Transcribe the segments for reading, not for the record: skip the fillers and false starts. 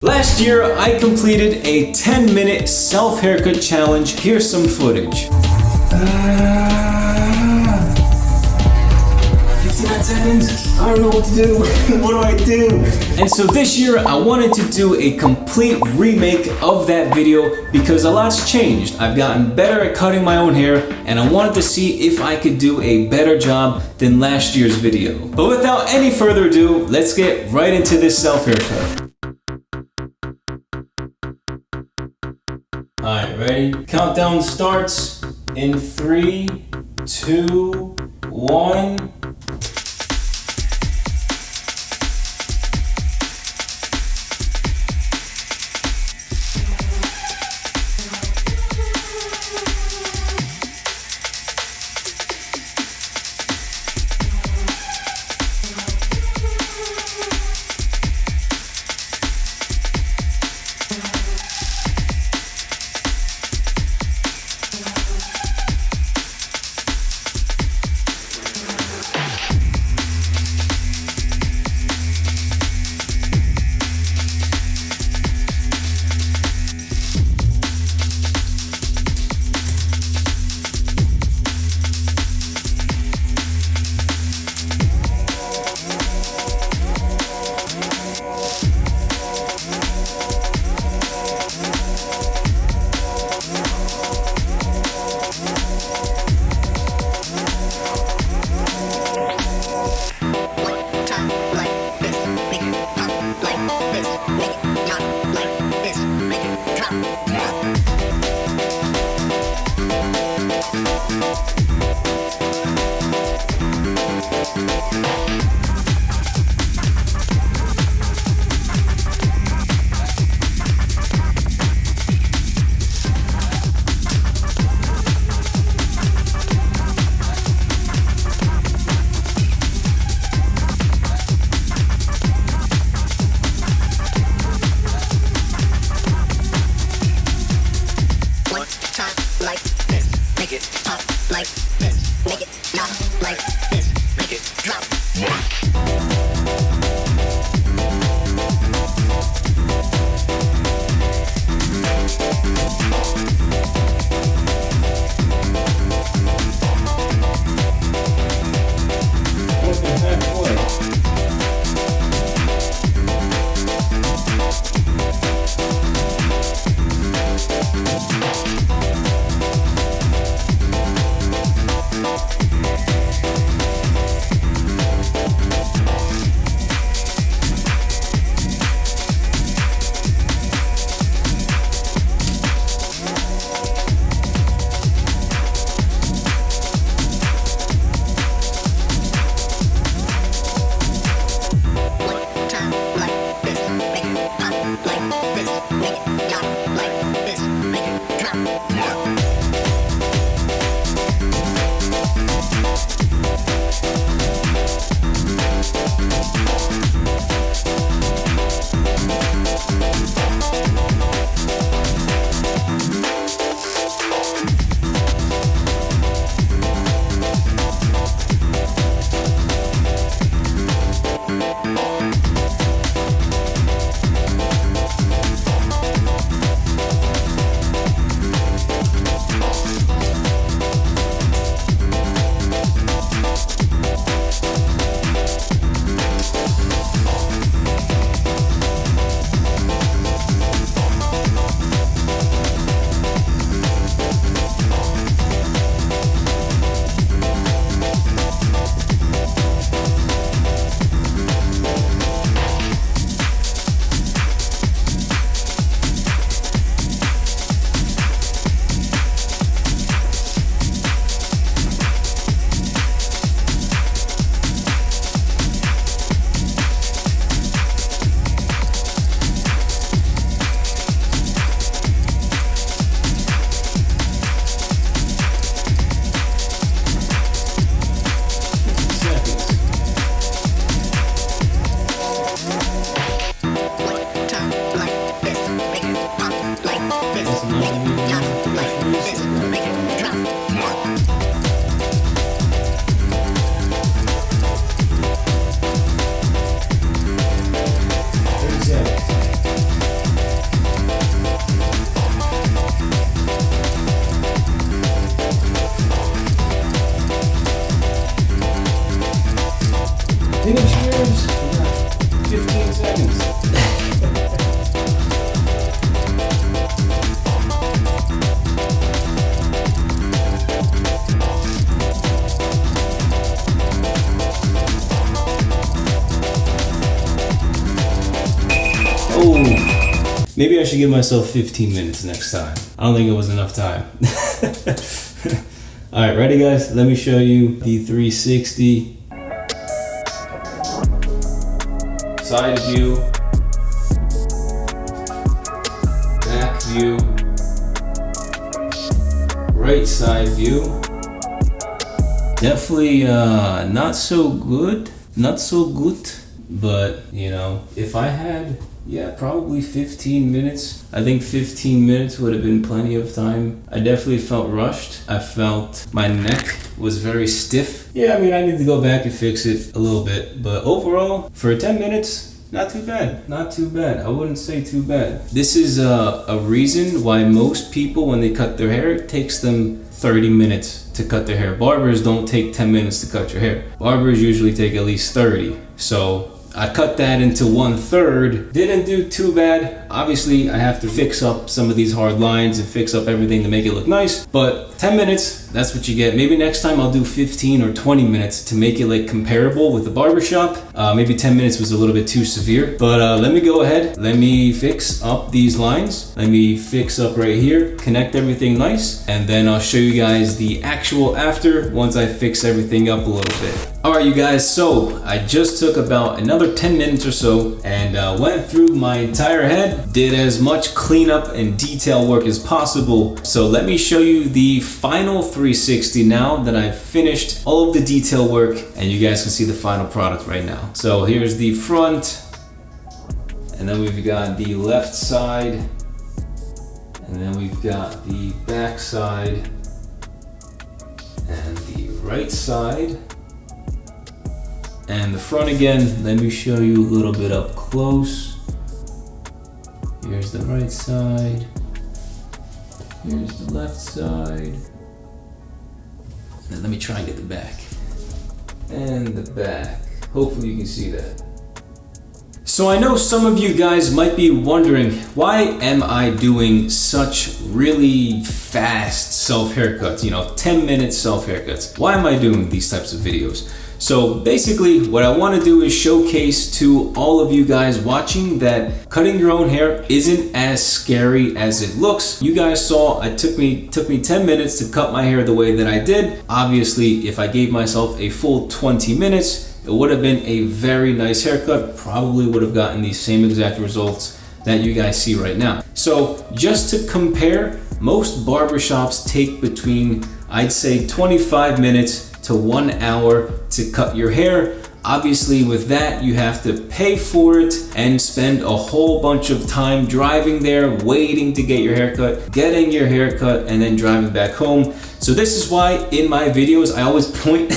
Last year, I completed a 10-minute self-haircut challenge. Here's some footage. 59 seconds. I don't know what to do. What do I do? And so this year, I wanted to do a complete remake of that video because a lot's changed. I've gotten better at cutting my own hair, and I wanted to see if I could do a better job than last year's video. But without any further ado, let's get right into this self-haircut. Alright, ready? Countdown starts in 3, 2, 1. Maybe I should give myself 15 minutes next time. I don't think it was enough time. All right, ready guys? Let me show you the 360. Side view. Back view. Right side view. Definitely not so good. Not so good. But, you know, if I had, probably 15 minutes. I think 15 minutes would have been plenty of time. I definitely felt rushed. I felt my neck was very stiff. Yeah, I mean, I need to go back and fix it a little bit. But overall, for 10 minutes, not too bad. Not too bad. I wouldn't say too bad. This is a reason why most people, when they cut their hair, it takes them 30 minutes to cut their hair. Barbers don't take 10 minutes to cut your hair. Barbers usually take at least 30. So I cut that into 1/3. Didn't do too bad. Obviously, I have to fix up some of these hard lines and fix up everything to make it look nice. But 10 minutes, that's what you get. Maybe next time I'll do 15 or 20 minutes to make it like comparable with the barbershop. Maybe 10 minutes was a little bit too severe. But let me go ahead. Let me fix up these lines. Let me fix up right here. Connect everything nice. And then I'll show you guys the actual after once I fix everything up a little bit. All right, you guys, so I just took about another 10 minutes or so and went through my entire head, did as much cleanup and detail work as possible. So let me show you the final 360 now that I've finished all of the detail work, and you guys can see the final product right now. So here's the front, and then we've got the left side, and then we've got the back side and the right side. And the front again, let me show you a little bit up close. Here's the right side. Here's the left side. And let me try and get the back. And the back. Hopefully you can see that. So I know some of you guys might be wondering, why am I doing such really fast self haircuts? 10-minute self haircuts. Why am I doing these types of videos? So basically what I want to do is showcase to all of you guys watching that cutting your own hair isn't as scary as it looks. You guys saw it took me 10 minutes to cut my hair the way that I did. Obviously, if I gave myself a full 20 minutes, it would have been a very nice haircut. Probably would have gotten the same exact results that you guys see right now. So just to compare, most barbershops take between, I'd say, 25 minutes to 1 hour to cut your hair. Obviously with that you have to pay for it and spend a whole bunch of time driving there, waiting to get your haircut, getting your haircut, and then driving back home. So this is why in my videos I always point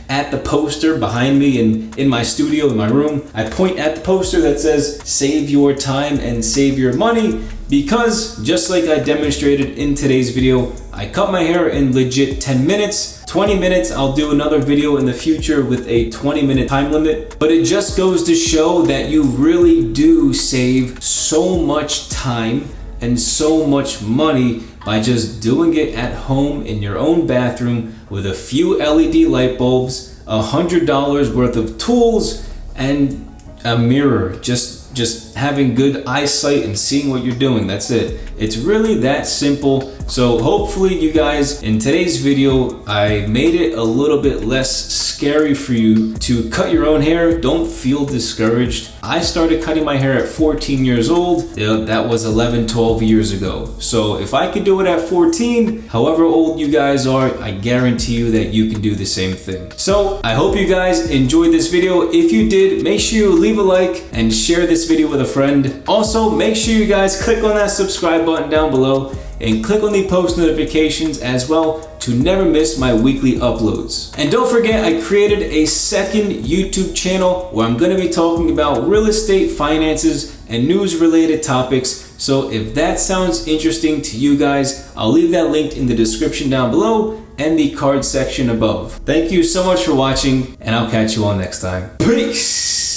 at the poster behind me in my studio, in my room. I point at the poster that says save your time and save your money, because just like I demonstrated in today's video, I cut my hair in legit 10 minutes. 20 minutes, I'll do another video in the future with a 20-minute time limit. But it just goes to show that you really do save so much time and so much money by just doing it at home in your own bathroom with a few LED light bulbs, $100 worth of tools, and a mirror. Just having good eyesight and seeing what you're doing. That's it. It's really that simple. So hopefully you guys, in today's video, I made it a little bit less scary for you to cut your own hair. Don't feel discouraged. I started cutting my hair at 14 years old. That was 11, 12 years ago. So if I could do it at 14, however old you guys are, I guarantee you that you can do the same thing. So I hope you guys enjoyed this video. If you did, make sure you leave a like and share this video with a friend. Also, make sure you guys click on that subscribe button down below and click on the post notifications as well to never miss my weekly uploads. And don't forget, I created a second YouTube channel where I'm going to be talking about real estate, finances, and news related topics. So if that sounds interesting to you guys, I'll leave that linked in the description down below and the card section above. Thank you so much for watching, and I'll catch you all next time. Peace!